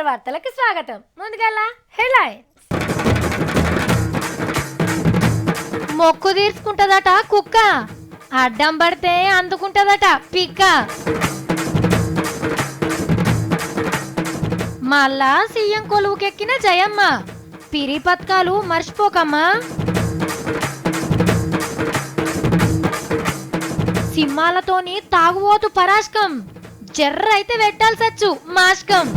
వార్తలకు స్వాగతం. ముందుగల్లా హెడ్లైన్స్. మొక్కు తీర్చుకుంటదట కుక్క, అడ్డం పడితే అందుకుంటదట పిక్క. మళ్ళా సీఎం కొలువుకెక్కిన జయమ్మ, పిరి పథకాలు మర్చిపోకమ్మా. సింహాలతోని తాగుబోతు పరాష్కం, జర్ర అయితే పెట్టాల్సచ్చు మాష్కం.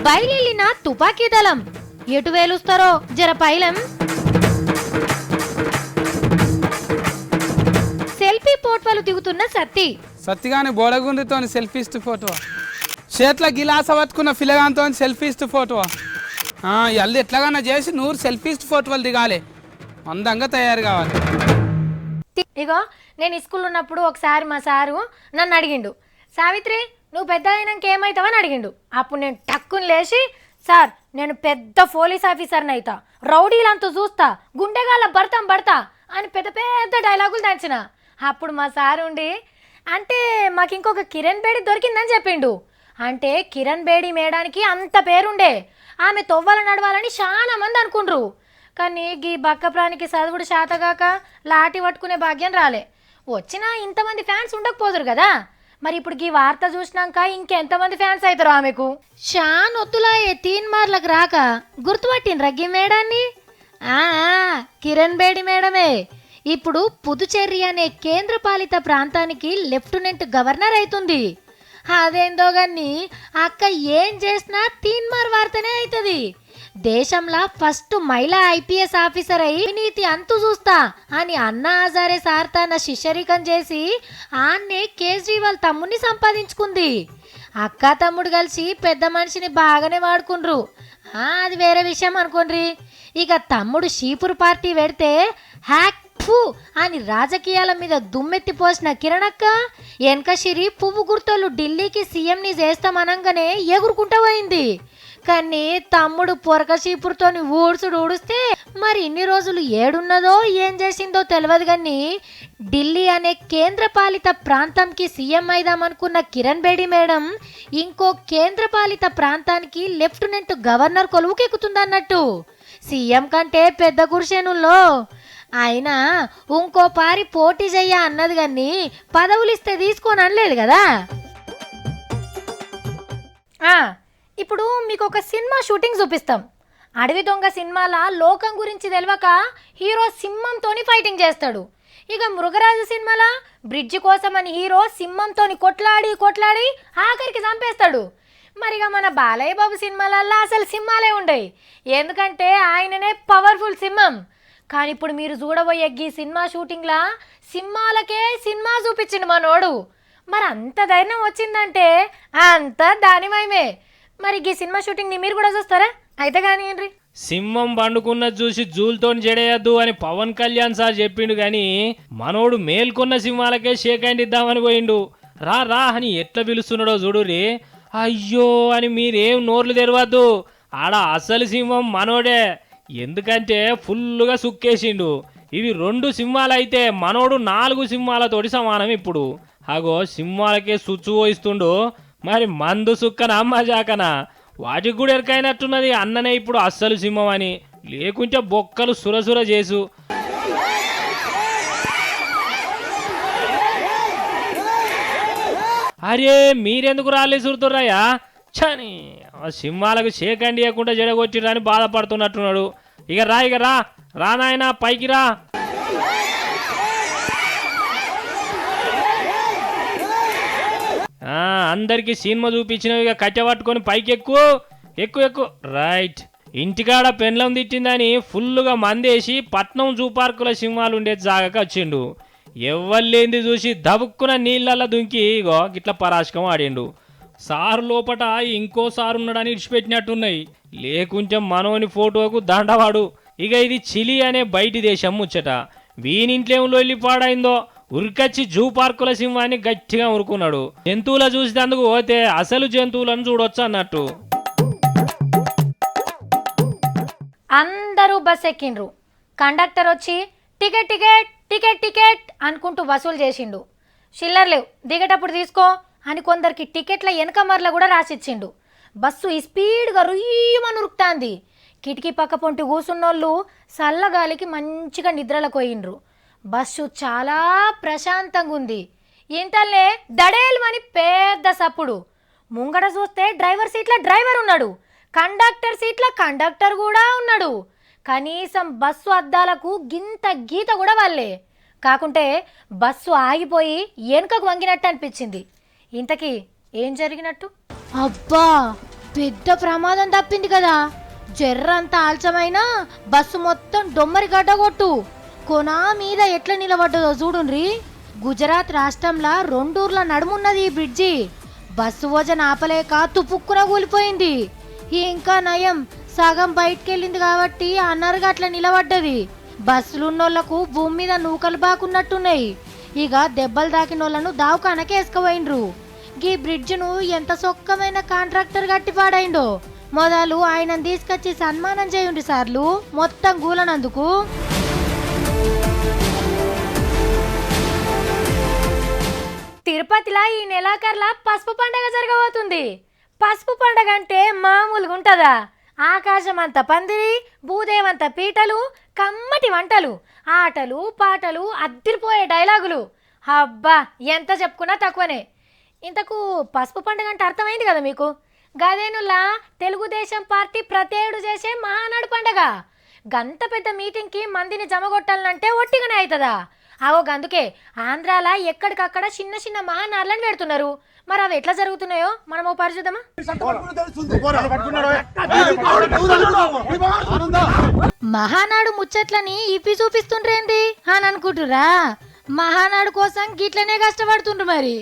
బయలున తుపాకీ దళం, ఎటు వేలుస్తారో జర పైలం. సెల్ఫీ ఫోటోలు దిగుతున్న సత్తిగాని బోడగుండితో సెల్ఫీస్ట్ ఫోటో, చేట్ల గిలాస పట్టుకున్న ఫిలగాంతో సెల్ఫీస్ట్ ఫోటో. ఎల్లు ఎట్లాగన్నా చేసి 100 సెల్ఫీస్ట్ ఫోటోలు దిగాలి, అందంగా తయారు కావాలి. ఇగో నేను స్కూల్ ఉన్నప్పుడు ఒకసారి మా సారు నన్ను అడిగిండు, సావిత్రి నువ్వు పెద్ద అయినాక ఏమవుతావని అడిగిండు. అప్పుడు నేను టక్కుని లేచి, సార్ నేను పెద్ద పోలీస్ ఆఫీసర్ని అవుతా, రౌడీలంతా చూస్తా, గుండెగాళ్ళ పడతా అని పెద్ద పెద్ద డైలాగులు దంచిన. అప్పుడు మా సార్ ఉండి, అంటే మాకు ఇంకొక కిరణ్ బేడి దొరికిందని చెప్పిండు. అంటే కిరణ్ బేడి మేడానికి అంత పేరుండే, ఆమె తొవ్వల నడవాలని చాలా మంది అనుకుండ్రు. కానీ గీ బక్క ప్రాణికి చదువుడు శాతగాక లాటి పట్టుకునే భాగ్యం రాలే. వచ్చినా ఇంతమంది ఫ్యాన్స్ ఉండకపోదురు కదా. మరి ఇప్పుడు ఈ వార్త చూసినాక ఇంకెంతమంది ఫ్యాన్స్ అవుతారు ఆమెకు. షాన్ ఒత్తులాయే తీన్ మార్లకు రాక గుర్తుపట్టిన రగ్గి మేడాన్ని. కిరణ్ బేడి మేడమే ఇప్పుడు పుదుచ్చేరి అనే కేంద్రపాలిత ప్రాంతానికి లెఫ్టినెంట్ గవర్నర్ అవుతుంది. అదేందో గాని అక్క ఏం చేసినా తీన్మార్ వార్తనే అవుతుంది. దేశంలో ఫస్ట్ మహిళా ఐపీఎస్ ఆఫీసర్ అయి నీతి అంతు చూస్తా అని అన్నా హజారే సార్ తన శిష్యరికం చేసి ఆన్నే కేజ్రీవాల్ తమ్ముడిని సంపాదించుకుంది. అక్క తమ్ముడు కలిసి పెద్ద మనిషిని బాగానే వాడుకుండ్రు, అది వేరే విషయం అనుకోండి. ఇక తమ్ముడు షీపుర్ పార్టీ పెడితే హ్యాక్ అని రాజకీయాల మీద దుమ్మెత్తి పోసిన కిరణక్క వెనకసిరి పువ్వు గుర్తోళ్ళు ఢిల్లీకి సీఎంని చేస్తామనంగానే ఎగురుకుంటా పోయింది. కానీ తమ్ముడు పొరక చీపురుతోని ఊడిస్తే మరి ఇన్ని రోజులు ఏడున్నదో ఏం చేసిందో తెలియదు. కానీ ఢిల్లీ అనే కేంద్రపాలిత ప్రాంతంకి సీఎం అయిదామనుకున్న కిరణ్ బేడి మేడం ఇంకో కేంద్రపాలిత ప్రాంతానికి లెఫ్టినెంట్ గవర్నర్ కొలువుకెక్కుతుందన్నట్టు. సీఎం కంటే పెద్ద గురుసేనుల్లో అయినా ఇంకో పారి పోటీ చెయ్య అన్నది కానీ పదవులు ఇస్తే తీసుకొని అనలేదు కదా. ఇప్పుడు మీకు ఒక సినిమా షూటింగ్ చూపిస్తాం. అడవి దొంగ సినిమాల లోకం గురించి తెలియక హీరో సింహంతోని ఫైటింగ్ చేస్తాడు. ఇక మృగరాజు సినిమాల బ్రిడ్జి కోసం అని హీరో సింహంతోని కొట్లాడి ఆఖరికి చంపేస్తాడు. మరిగా మన బాలయ్య బాబు సినిమాలల్లో అసలు సింహాలే ఉండయి, ఎందుకంటే ఆయననే పవర్ఫుల్ సింహం. కానీ ఇప్పుడు మీరు చూడబోయే ఈ సినిమా షూటింగ్లా సింహాలకే సినిమా చూపించిండు మనోడు. మరి అంత ధైర్యం వచ్చిందంటే అంత దానిమయమే. మరి ఈ సినిమా షూటింగ్ని మీరు కూడా చూస్తారా? అయితే కానీ సింహం పండుకున్నది చూసి జూల్తో జడేయద్దు అని పవన్ కళ్యాణ్ సార్ చెప్పిండు. కానీ మనోడు మేల్కొన్న సింహాలకే షేక్ హ్యాండ్ ఇద్దామని పోయిండు. రా అని ఎట్లా పిలుస్తున్నాడో చూడురి. అయ్యో అని మీరేం నోర్లు తెరవద్దు, ఆడ అసలు సింహం మనోడే. ఎందుకంటే ఫుల్లుగా సుక్కేసిండు. ఇవి 2 సింహాలు అయితే మనోడు 4 సింహాలతోటి సమానం. ఇప్పుడు అగో సింహాలకే సుచ్చు పోయిస్తుండు. మరి మందు సుక్కన మజాకన వాటికి కూడా ఎరకైనట్టున్నది అన్ననే ఇప్పుడు అస్సలు సింహం అని, లేకుంటే బొక్కలు సురసుర చేసు. అరే మీరెందుకు రాలే సురుతుర్రయ్యా చని, సింహాలకు షేకండి ఇవ్వకుండా జడగొట్టిరని బాధపడుతున్నట్టున్నాడు. ఇక రా నాయనా పైకి రా. అందరికి సినిమా చూపించినవి. ఇక కట్టె పట్టుకొని పైకి ఎక్కు రైట్. ఇంటికాడ పెండ్లం తిట్టిందని ఫుల్లుగా మందేసి పట్నం జూ పార్కుల సింహాలు ఉండే జాగాకి వచ్చిండు. ఎవ్వలేంది చూసి దబుక్కున నీళ్ళల్లో దుంకి ఇగో గిట్ల పరాశకం ఆడిండు. సారు లోపట ఇంకో సారు ఉన్నాడని ఇడిచిపెట్టినట్టున్నాయి, లేకుంటే మనోని ఫోటోకు దండవాడు. ఇక ఇది చిలీ అనే బయటి దేశం ముచ్చట. వీనింట్లేములో వెళ్ళి పాడైందో ఉరికచ్చి జూ పార్కుల సింహాన్ని గట్టిగా ఉరుకున్నాడు. జంతువుల చూసేందుకు పోతే అసలు జంతువులను చూడొచ్చు అన్నట్టు. అందరూ బస్ ఎక్కిండ్రు. కండక్టర్ వచ్చి టికెట్ టికెట్ టికెట్ టికెట్ అనుకుంటూ వసూలు చేసిండు. చిల్లర లేవు దిగేటప్పుడు తీసుకో అని కొందరికి టికెట్ల వెనకమర్ల కూడా రాసిచ్చిండు. బస్సు ఈ స్పీడ్గా రుయ్యమని ఉరుకుతాంది. కిటికీ పక్క పొంటి కూసున్నోళ్ళు చల్లగాలికి మంచిగా నిద్రలకు పోయిండ్రు. బస్సు చాలా ప్రశాంతంగా ఉంది. ఇంతలే దడేల్మని పెద్ద సప్పుడు. ముంగడ చూస్తే డ్రైవర్ సీట్ల డ్రైవర్ ఉన్నాడు, కండక్టర్ సీట్ల కండక్టర్ కూడా ఉన్నాడు. కనీసం బస్సు అద్దాలకు గింత గీత కూడా వాళ్ళే. కాకుంటే బస్సు ఆగిపోయి వెనుకకు వంగినట్టు అనిపించింది. ఇంతకీ ఏం జరిగినట్టు? అబ్బా పెద్ద ప్రమాదం తప్పింది కదా. జర్రంతా ఆల్చమైనా బస్సు మొత్తం డొమ్మరి గడ్డగొట్టు కొనా మీద ఎట్లా నిలబడ్డదో చూడుండ్రి. గుజరాత్ రాష్ట్రంలో 2 ఊర్ల నడుమున్నది ఈ బ్రిడ్జి. బస్సు వజన ఆపలేక తుపుక్కున కూలిపోయింది. ఇంకా నయం సగం బయటకెళ్ళింది కాబట్టి అన్నరుగా అట్లా నిలబడ్డది. బస్సులున్నోళ్లకు భూమి మీద నూకలు బాకున్నట్టున్నాయి. ఇక దెబ్బలు దాకినోళ్లను దావకానకే వేసుకుపోయిండ్రు. గీ బ్రిడ్జ్ను ఎంత సొక్కమైన కాంట్రాక్టర్ గట్టి పాడైండో. మొదలు ఆయనను తీసుకొచ్చి సన్మానం చేయండి సార్లు మొత్తం గూలనందుకు. తిరుపతిలో ఈ నెలాఖరులా పసుపు పండగ జరగబోతుంది. పసుపు పండగ అంటే మామూలుగా ఉంటుందా? ఆకాశం అంత పందిరి, భూదేవంత పీటలు, కమ్మటి వంటలు, ఆటలు పాటలు, అద్దిరిపోయే డైలాగులు. అబ్బా ఎంత చెప్పుకున్నా తక్కువనే. ఇంతకు పసుపు పండుగ అంటే అర్థమైంది కదా మీకు? గదేనులా తెలుగుదేశం పార్టీ ప్రతేడు చేసే మహానాడు పండగ. గంత పెద్ద మీటింగ్కి మందిని జమగొట్టాలంటే ఒట్టిగానే అవుతుందా? అవో గందుకే ఆంధ్రాల ఎక్కడికక్కడ చిన్న చిన్న మహానాడులను పెడుతున్నారు. మరి అవి ఎట్లా జరుగుతున్నాయో మనము పరిశుద్ధమా? మహానాడు ముచ్చట్లని ఇప్పి చూపిస్తుండ్రేంది అని అనుకుంటురా? మహానాడు కోసం గిట్లనే కష్టపడుతుండ్రు. మరి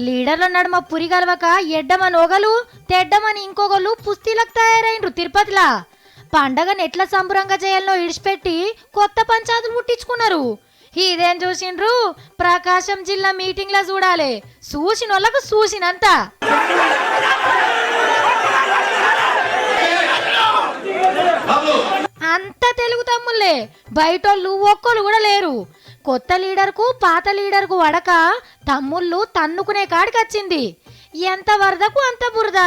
లీడర్ల నడుమ పురి గలవక ఎడ్డమని ఒకలు తెడ్డమని ఇంకొకళ్ళు పుస్తీలకు తయారైండ్రు. తిరుపతిలా పండగను ఎట్లా సంబరంగా చేయాలనో ఇడిచిపెట్టి కొత్త పంచాయతీలు పుట్టించుకున్నారు. ఇదేం చూసిండ్రు? ప్రకాశం జిల్లా మీటింగ్లో చూడాలి. చూసిన వాళ్ళకు చూసినంత. అంత తెలుగు తమ్ముళ్ళే, బయటోళ్ళు ఒక్కరు కూడా లేరు. కొత్త లీడర్కు పాత లీడర్కు వడక తమ్ముళ్ళు తన్నుకునే కాడికి వచ్చింది. ఎంత వరదకు అంత బురద.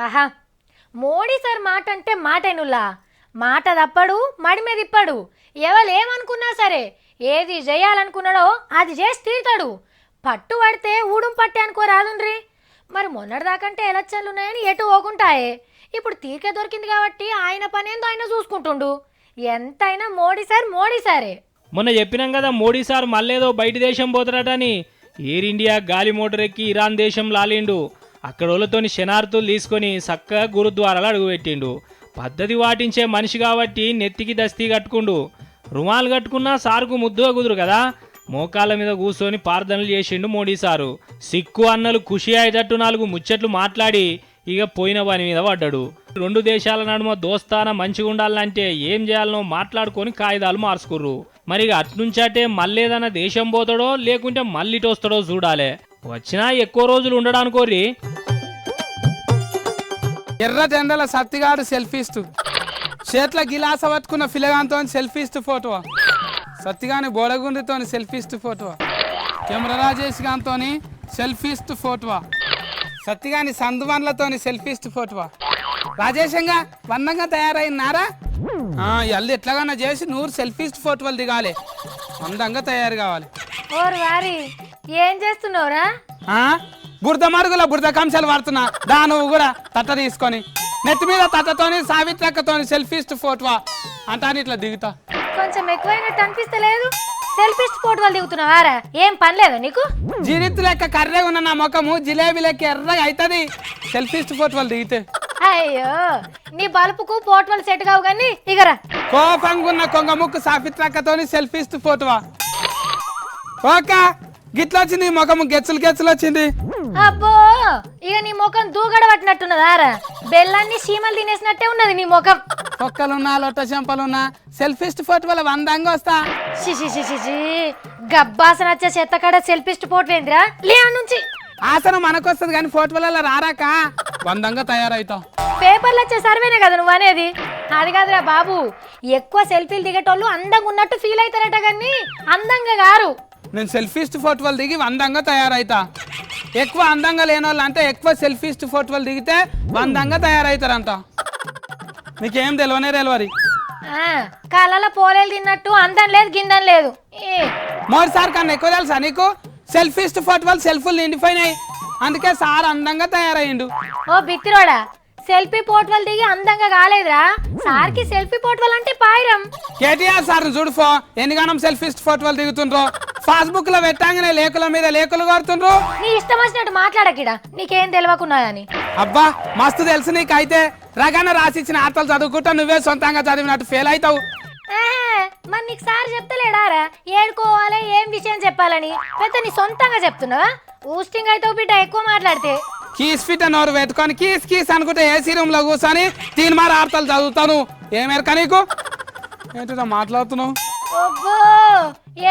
ఆహా మోడీ సార్ మాట అంటే మాటేనుల్లా. మాట తప్పడు, మడి మీద ఇప్పడు. ఎవరేమనుకున్నా సరే ఏది చేయాలనుకున్నాడో అది చేసి తీరుతాడు. పట్టు పడితే ఊడుం పట్టే అనుకోరాదుండ్రి. మరి మొన్నటిదాకంటే ఎలక్షన్లు ఉన్నాయని ఎటు పోకుంటాయే. ఇప్పుడు తీరికే దొరికింది కాబట్టి ఆయన పనేందో ఆయన చూసుకుంటుండు. ఎంతైనా మోడీ సారే. మొన్న చెప్పినాం కదా మోడీ సార్ మళ్ళేదో బయట దేశం పోతాడటని. ఎయిర్ ఇండియా గాలి మోటార్ ఎక్కి ఇరాన్ దేశం లాలిండు. అక్కడ వాళ్ళతోని శనార్థులు తీసుకొని చక్కగా గురుద్వారాలు అడుగుపెట్టిండు. పద్ధతి పాటించే మనిషి కాబట్టి నెత్తికి దస్తీ కట్టుకుండు. రుమాలు కట్టుకున్నా సారుకు ముద్దుగా కుదురు కదా. మోకాళ్ళ మీద కూర్చొని ప్రార్థనలు చేసిండు మోడీ సారు. సిక్కు అన్నలు ఖుషి అయ్యేటట్టు 4 ముచ్చట్లు మాట్లాడి ఇక పోయిన పని మీద పడ్డాడు. 2 దేశాల నడుమ దోస్తాన మంచిగా ఉండాలంటే ఏం చేయాలనో మాట్లాడుకొని కాగితాలు మార్చుకుర్రు. మరి అట్నుంచటే మళ్ళేదన్నా దేశం పోతాడో లేకుంటే మళ్ళీటి వస్తాడో చూడాలి. వచ్చినా ఎక్కువ రోజులు ఉండడానుకోరి. ఎర్ర జెండల సత్తిగాడు సెల్ఫీస్తూ చేట్ల గిలాస పట్టుకున్న ఫిలగాంతో సెల్ఫీస్తూ ఫోటో. సత్తిగాని బోడగుండితో సెల్ఫీస్తూ ఫోటో. కెమెరా రాజేష్ గాంతో సెల్ఫీస్తూ ఫోటో. సత్తిగాని సందువన్లతో సెల్ఫీస్తూ ఫోటో. రాజేషంగా వందంగా తయారైనారా? ఎల్లు ఎట్లాగన్నా చేసి 100 సెల్ఫీస్తూ ఫోటోలు దిగాలి. అందంగా తయారు కావాలి. ఓరు వారి ఏం చేస్తున్నావురా? బురద మరుగుల బురద కంశాలు వాడుతున్నా. దా నువ్వు కూడా తట్ట తీసుకొని నెత్తి మీద తట్టతోని సావిత్రక్కతోని సెల్ఫీస్తూ ఫోటో అంటాను ఇట్లా దిగుతా. కొంచెం ఎక్కువైనట్టు అనిపిస్తలేదు. సెల్ఫీస్ట్ ఫోటోలు దిగుతున్నావారా? ఏం పని లేదా నీకు? జిరిత్ లెక్క కర్రెగా ఉన్న నా ముఖము జిలేబీ లెక్క ఎర్రగా అవుతుంది సెల్ఫీస్ట్ ఫోటోలు దిగితే. అయ్యో నీ బలుపుకు ఫోటోలు సెట్ కావు కానీ ఇగరా. కోపంగా ఉన్న కొంగ ముక్కు సావిత్రక్కతోని సెల్ఫీస్ట్ ఫోటో. ఓకే గిట్ల వచ్చింది ముఖము గెచ్చులు వచ్చింది. అబ్బో ఇక నీ ముఖం దూగడ పట్టినట్టున్నదారా? బెల్లాన్ని చీమలు తినేసినట్టే ఉన్నది నీ ముఖం. ఒక్కలున్నా లొట్ట చెంపలున్నా సెల్ఫీస్ట్ ఫోటోల వందంగా వస్తా. షిషి గబ్బాసన వచ్చే చెత్తకాడ సెల్ఫీస్ట్ ఫోటో ఏందిరా? లే నుంచి ఆసనం మనకొస్తుంది కానీ ఫోటోలలో రారాక వందంగా తయారవుతావు. పేపర్లు వచ్చే సర్వేనే కదా నువ్వు అనేది. అది కాదురా బాబు, ఎక్కువ సెల్ఫీలు దిగేటోళ్ళు అందంగా ఉన్నట్టు ఫీల్ అవుతారట కానీ అందంగా గారు. నేను సెల్ఫీస్ట్ ఫోటోలు దిగి అందంగా తయారైతా. ఎక్కువ అందంగా లేని వాళ్ళు అంటే ఎక్కువ సెల్ఫీస్ట్ ఫోటోలు దిగితే అందంగా తయారవుతారంట. నీకేం తెలియదు. కళ్ళలో పోలేలు తిన్నట్టు అందం లేదు గిందం లేదు. మరోసారి కన్నా ఎక్కువ తెలుసా నీకు? సెల్ఫీస్ట్ ఫోటోలు సెల్ఫీలు నిండిపోయినాయి, అందుకే సార్ అందంగా తయారయ్యిండు. ఓ బిత్తిరోడా, సెల్ఫీ పోటోలు దిగి అందంగా కాలేదురా, సార్కి సెల్ఫీ పోటోలు అంటే పాయిరం. కేటీఆర్ సార్ చూడుఫో ఎన్నిగానం సెల్ఫీస్ట్ ఫోటోలు దిగుతుండ్రో. ఫేస్బుక్ లో పెట్టాగానే లేకుల మీద లేకులు కొడుతుండ్రు. నీ ఇష్టం వచ్చినట్టు మాట్లాడకిడా, నీకేం తెలియకున్నాయని. అబ్బా మస్తు తెలుసు నీకు. అయితే రగాన రాసిచ్చిన ఆటలు చదువుకుంటా నువ్వే సొంతంగా చదివినట్టు ఫెయిల్ అవుతావు. మరి నీకు సార్ చెప్తలేడారా ఏడుకోవాలి ఏం విషయం చెప్పాలని? పెద్ద నీ సొంతంగా చెప్తున్నావా? ఊస్టింగ్ అవుతావు బిడ్డ ఎక్కువ మాట్లాడితే. కీస్ ఫిట్ నోరు పెట్టుకొని కీస్ కీస్ అనుకుంటే ఏసీ రూమ్ లో కూర్చొని తీన్మార్ ఆడతలు చదువుతాను. ఏమేరక నీకు? ఏంటిదో మాట్లాడుతున్నావు? ఓబ్బో,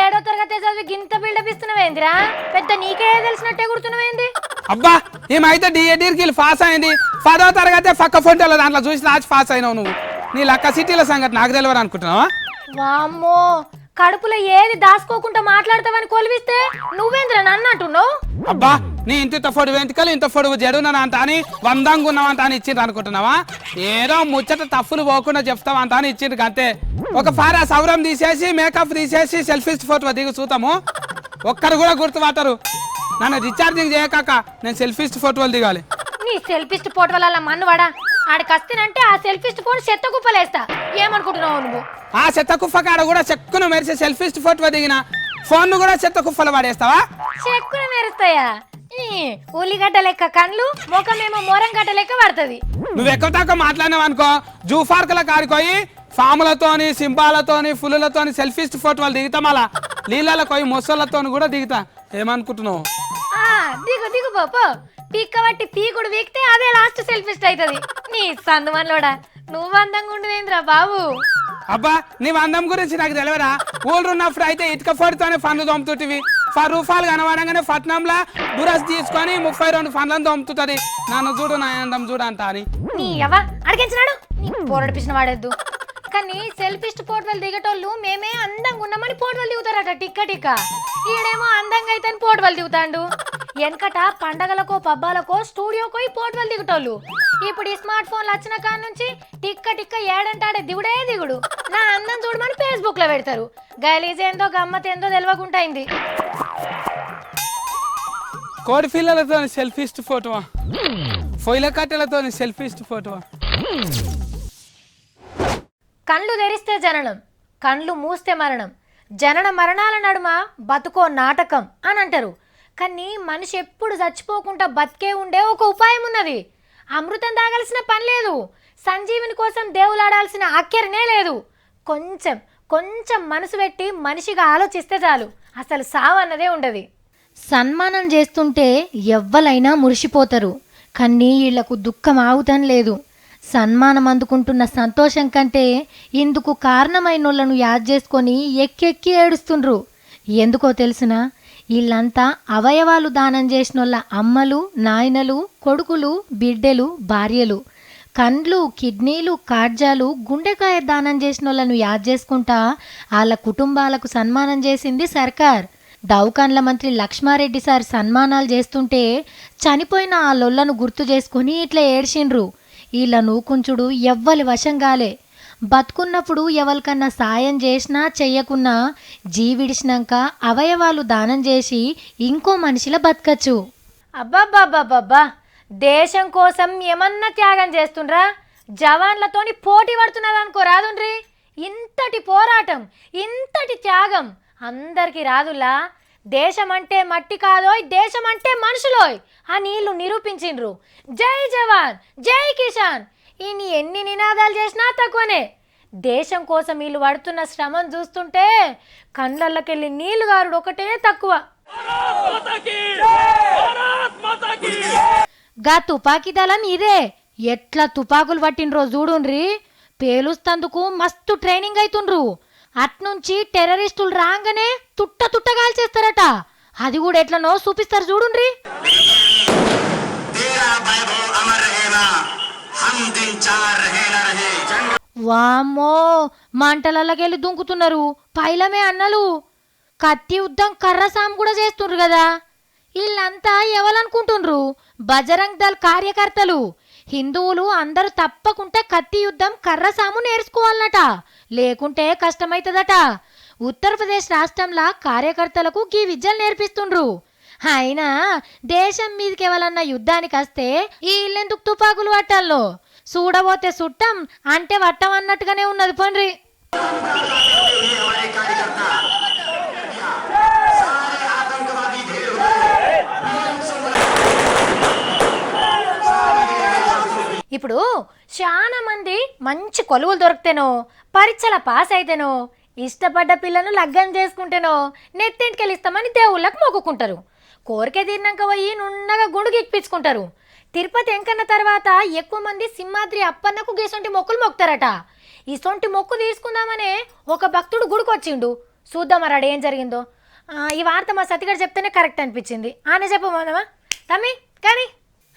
7వ తరగతి చదివి గింత బిల్డప్ ఇస్తున్నావేందిరా? పెద్ద నీకే తెలిసినట్టే గుర్తున్నావేంది? అబ్బా ఏమైతే డిఎడ్కి పాస్ అయింది. 10వ తరగతి పక్క ఫోటోలో దాంట్లో చూసి రాసి పాస్ అయినావు నువ్వు. నీ లక్క సిటీల సంగతి నాకు తెలియదు అనుకుంటున్నావా? వామ్మో, కడుపులో ఏది దాచుకోకుండా మాట్లాడతావని కొలివిస్తే నువ్వేంద్ర నన్ను అంటున్నావు? అబ్బా నీ ఇంత పొడుగు వెంటుకలు ఇంత పొడుగు జడునంట అని వందంగా ఉన్నావంట అని ఇచ్చిండ్రు అనుకుంటున్నావా? ఏదో ముచ్చట తప్పులు పోకుండా చెప్తావంట అని ఇచ్చిండ్రు అంతే. ఒక ఫారా సౌరం తీసేసి మేకప్ తీసేసి సెల్ఫీస్ట్ ఫోటో దిగి చూతాము, ఒక్కరు కూడా గుర్తుపట్టరు. నన్ను రీఛార్జింగ్ చేయకాక నేను సెల్ఫీస్ట్ ఫోటోలు దిగాలి. నీ సెల్ఫిస్ట్ ఫోటో వల్ల మన్నువాడా ఆడికి వస్తేనంటే ఆ సెల్ఫిస్ట్ ఫోన్ చెత్త కుప్పలేస్తా. ఏమనుకుంటున్నావు నువ్వు? ఆ చెత్త కుప్ప కాడ కూడా చెక్కును మెరిసే సెల్ఫీస్ట్ ఫోటో దిగిన ఫోన్ కూడా చెత్త కుప్పలు పడేస్తావా? చెక్కును మెరుస్తాయా? ఉల్లిగడ్డ లెక్క కళ్ళు, ముఖమేమో మోరంగడ్డ లెక్క పడుతుంది. నువ్వు ఎక్కువ తక్కువ మాట్లాడినావు అనుకో, జూ పార్కుల కాడిపోయి ఫాములతోని సింబాలతోని ఫుల్లులతోని సెల్ఫీస్ట్ ఫోటోలు దిగుతాం. అలా నీళ్ళలో పోయి మొసళ్ళతో కూడా దిగుతా. ఏమనుకుంటున్నావు? దిగు దిగు పో. పీక్క బట్టి పీకుడు వీక్తే అదే లాస్ట్ సెల్ఫిస్ట్ అవుతుంది. నీ సందుమన్లోడా, నువ్వు అందంగా ఉండేంద్రా బాబు. అబ్బా నీ అందం గురించి నాకు తెలియరా? ఊళ్ళు ఉన్నప్పుడు అయితే ఇటుక ఫోటోతోనే పండ్లు దొమ్ముతుంటివి. 10 రూపాయలు కనబడంగానే పట్నంలో బురస్ తీసుకొని 32 పండ్లను దొమ్ముతుంది. నన్ను చూడు నా అందం చూడు అంట అని. నీ ఎవ అడిగించినాడు, నీ పోరడిపించిన వాడేద్దు. కానీ సెల్ఫిస్ట్ ఫోటోలు దిగేటోళ్ళు మేమే అందంగా ఉన్నామని ఫోటోలు దిగుతారట టిక్క టిక్క. ఈడేమో అందంగా అయితే ఫోటోలు దిగుతాండు. వెనకట పండగలకో పబ్బాలకో స్టూడియోకో ఫోటోలు దిగుటోళ్ళు. ఇప్పుడు ఈ స్మార్ట్ ఫోన్లు వచ్చిన కాడ నుంచి టిక్క టిక్క ఏడంటాడే దిగుడే దిగుడు. నా అందం చూడమని ఫేస్బుక్ లో పెడతారు. గలీజ్ ఏందో గమ్మత్ ఏందో తెలియకుంటాయింది. కోడి పిల్లలతో సెల్ఫీస్ట్ ఫోటో, పొయ్యిల కట్టెలతో సెల్ఫీస్ట్ ఫోటో. కళ్ళు తెరిస్తే జననం, కళ్ళు మూస్తే మరణం. జనన మరణాల నడుమ బతుకో నాటకం అని అంటారు. కానీ మనిషి ఎప్పుడు చచ్చిపోకుండా బతికే ఉండే ఒక ఉపాయం ఉన్నది. అమృతం తాగాల్సిన పని లేదు, సంజీవిని కోసం దేవులాడాల్సిన అక్కరనే లేదు. కొంచెం కొంచెం మనసు పెట్టి మనిషిగా ఆలోచిస్తే చాలు, అసలు సావు అన్నదే ఉండదు. సన్మానం చేస్తుంటే ఎవ్వలైనా మురిసిపోతారు, కానీ వీళ్లకు దుఃఖం ఆగుతం లేదు. సన్మానం అందుకుంటున్న సంతోషం కంటే ఇందుకు కారణమైనోళ్లను యాద్ చేసుకొని ఎక్కెక్కి ఏడుస్తుండ్రు. ఎందుకో తెలుసునా? వీళ్ళంతా అవయవాలు దానం చేసినోళ్ళ అమ్మలు, నాయనలు, కొడుకులు, బిడ్డలు, భార్యలు. కండ్లు, కిడ్నీలు, కాడ్జాలు, గుండెకాయ దానం చేసినోళ్లను యాద్ చేసుకుంటా వాళ్ళ కుటుంబాలకు సన్మానం చేసింది సర్కార్. దౌకాన్ల మంత్రి లక్ష్మారెడ్డి సార్ సన్మానాలు చేస్తుంటే చనిపోయిన ఆ లొల్లను గుర్తు చేసుకొని ఇట్లా ఏడ్చిండ్రు. వీళ్ళ నూకుంచుడు ఎవ్వలి వశం కాలే. బతుకున్నప్పుడు ఎవరికన్నా సాయం చేసినా చెయ్యకున్నా జీవిడిచినాక అవయవాలు దానం చేసి ఇంకో మనిషిలా బతకచ్చు. అబ్బాబ్బాబ్బాబ్బా, దేశం కోసం ఏమన్నా త్యాగం చేస్తుండ్రా? జవాన్లతోని పోటీ పడుతున్నదనుకో రాదుండ్రి. ఇంతటి పోరాటం, ఇంతటి త్యాగం అందరికి రాదులా. దేశం అంటే మట్టి కాదోయ్, దేశం అంటే మనుషులోయ్ అని వీళ్ళు నిరూపించిండ్రు. జై జవాన్, జై కిసాన్ ఈయన ఎన్ని నినాదాలు చేసినా తక్కువనే. దేశం కోసం వీళ్ళు పడుతున్న శ్రమను చూస్తుంటే కళ్ళకెళ్ళి నీళ్లు గారుడు ఒకటే తక్కువ. గా తుపాకీ దళం ఇదే ఎట్లా తుపాకులు పట్టినరో చూడుండ్రి. పేలుస్తందుకు మస్తు ట్రైనింగ్ అవుతుండ్రు. అట్నుంచి టెర్రరిస్టులు రాగానే తుట్ట తుట్ట కాల్చేస్తారట. అది కూడా ఎట్లనో చూపిస్తారు చూడుండ్రి. వామ్మో మంటలకెళ్ళి దుంకుతున్నారు పైలమే అన్నలు. కత్తి యుద్ధం కర్రసాము కూడా చేస్తుండ్రు కదా. వీళ్ళంతా ఎవరనుకుంటుండ్రు? బజరంగ్ దళ్ కార్యకర్తలు. హిందువులు అందరూ తప్పకుండా కత్తి యుద్ధం కర్రసాము నేర్చుకోవాలన్నట, లేకుంటే కష్టమైతదట. ఉత్తరప్రదేశ్ రాష్ట్రంలో కార్యకర్తలకు గీ విద్యలు నేర్పిస్తుండ్రు. అయినా దేశం మీదకి ఎవరన్నా యుద్ధానికి వస్తే ఈ ఇల్లెందుకు తుపాకులు పట్టాలో? చూడబోతే సుట్టం అంటే వట్టం అన్నట్టుగానే ఉన్నది. పండ్రి ఇప్పుడు చాలా మంది మంచి కొలువులు దొరికితేనో, పరీక్షల పాస్ అయితేనో, ఇష్టపడ్డ పిల్లను లగ్గం చేసుకుంటేనో నెత్తింటికెళ్ళి ఇస్తామని దేవుళ్ళకు మొక్కుకుంటారు. కోరిక తీరినాక పోయి నున్నగా గుండుకి ఎక్కించుకుంటారు. తిరుపతి ఎంకన్న తర్వాత ఎక్కువ మంది సింహాద్రి అప్పన్నకు గీసొంటి మొక్కులు మొక్కుతారట. ఈసొంటి మొక్కు తీసుకుందామనే ఒక భక్తుడు గుడికొచ్చిండు. చూద్దాం మరి ఏం జరిగిందో. ఈ వార్త మా సతిగారు చెప్తేనే కరెక్ట్ అనిపించింది. ఆనే చెప్పమా తమ్మి కానీ.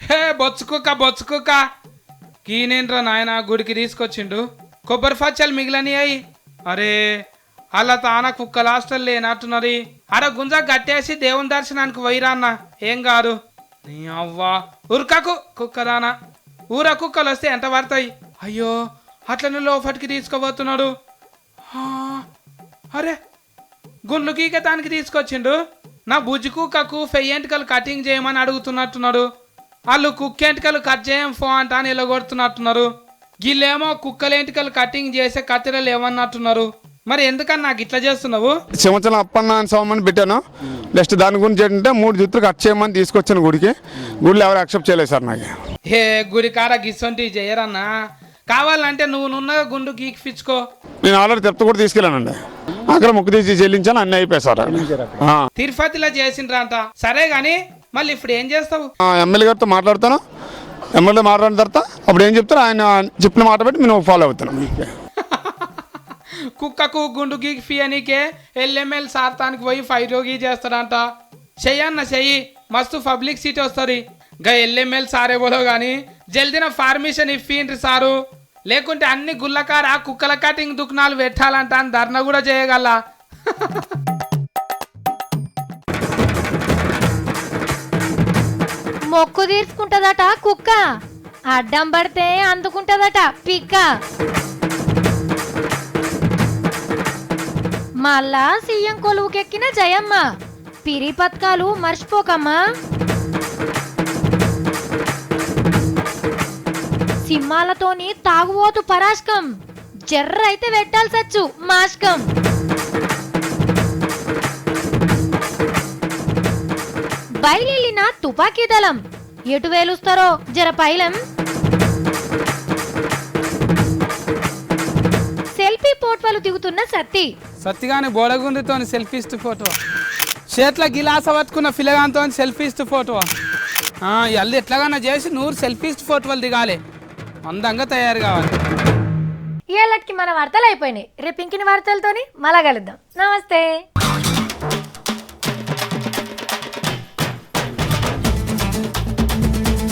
హే బొచ్చుకుక్క కీనేంద్ర నాయన గుడికి తీసుకొచ్చిండు. కొబ్బరి పచ్చలు మిగిలని అయి. అరే అలా తాన కుక్కలు హాస్టల్ లేనట్టున్నది. అరే గుంజ గట్టేసి దేవుని దర్శనానికి పోయిరా అన్న, ఏం కాదు. నీ అవ్వా ఉరకకు కుక్కదానా. ఊర కుక్కలు వస్తే ఎంత పడతాయి? అయ్యో అట్లనే లోపటికి తీసుకుపోతున్నాడు. అరే గుండ్లు గీకటానికి తీసుకొచ్చిండు. నా బుజ్జి కుక్కకు ఫెయ్యంటికలు కటింగ్ చేయమని అడుగుతున్నట్టున్నాడు. వాళ్ళు కుక్కెంటికలు కట్ చేయం ఫో అంట అని కొడుతున్నట్టున్నారు. వీళ్ళేమో కుక్కలేంటికలు కటింగ్ చేసే కత్తిరలు ఏమన్నట్టున్నారు. మరి ఎందుకని నాకు ఇట్లా చేస్తున్నావు? సంవత్సరం అప్పన్న సోమని పెట్టాను. నెక్స్ట్ దాని గురించి ఏంటంటే 3 జుత్తులు కట్ చేయమని తీసుకొచ్చాను గుడికి. గుడిలో ఎవరు యాక్సెప్ట్ చేయలేదు సార్ నాకు. హే గుడి కాడ గిసొంటి చేయరన్నా. కావాలంటే నువ్వునున్నగా గుండు గీకిపించుకో. నేను ఆల్రెడీ తిరుపతి కూడా తీసుకెళ్ళానండి. అక్కడ మొక్కు తీసి చెల్లించాను, అన్నీ అయిపోయాయి సార్. తిరుపతిలో చేసిండ్రంట. సరే గాని మళ్ళీ ఇప్పుడు ఏం చేస్తావు? ఎమ్మెల్యే గారితో మాట్లాడతాను. ఎమ్మెల్యే మాట్లాడిన తర్వాత అప్పుడు ఏం చెప్తారో ఆయన చెప్పిన మాట బట్టి నేను ఫాలో అవుతాను. కుక్కకు గుండు గీకి ఫియనీకే ఎల్ఎంఎల్ సార్తానికి పోయి 5 రోగి చేస్తాడంట. చెయ్యన్న చెయ్యి, మస్తు పబ్లిక్ సీట్ వస్తుంది. గా ఎల్ఎంఎల్ సారే బోలో కానీ జల్దిన ఫార్మిషన్ ఇఫ్ఫీండ్రి సారు, లేకుంటే అన్ని గుల్లకార కుక్కల కటింగ్ దుకాణాలు పెట్టాలంట అని ధర్నా కూడా చేయగల. మొక్కు తీర్చుకుంటదట కుక్క, అడ్డం పడితే అందుకుంటదట పిక్క. మళ్ళా సీఎం కొలువుకెక్కిన జయమ్మ. పిరి పథకాలు మర్చిపోకమ్మా. సింహాలతోని తాగుబోతు పరాష్కం, జర్ర అయితే పెట్టాల్సొచ్చు మాష్కం. బయలున తుపాకీ దళం, ఎటు వేలుస్తారో జర పైలం. సెల్ఫీ పోట్వలు దిగుతున్న సత్తిగాని బోడగుండితో సెల్ఫీస్ట్ ఫోటో, చేట్ల గిలాస పట్టుకున్న ఫిలగాంతో సెల్ఫీస్ట్ ఫోటో. ఎల్లు ఎట్లాగన్నా చేసి 100 సెల్ఫీస్ట్ ఫోటోలు దిగాలి, అందంగా తయారు కావాలి. ఏళ్ళకి మన వార్తలు అయిపోయినాయి. రేపు ఇంకిన వార్తలతోని మళ్ళా కలుద్దాం. నమస్తే.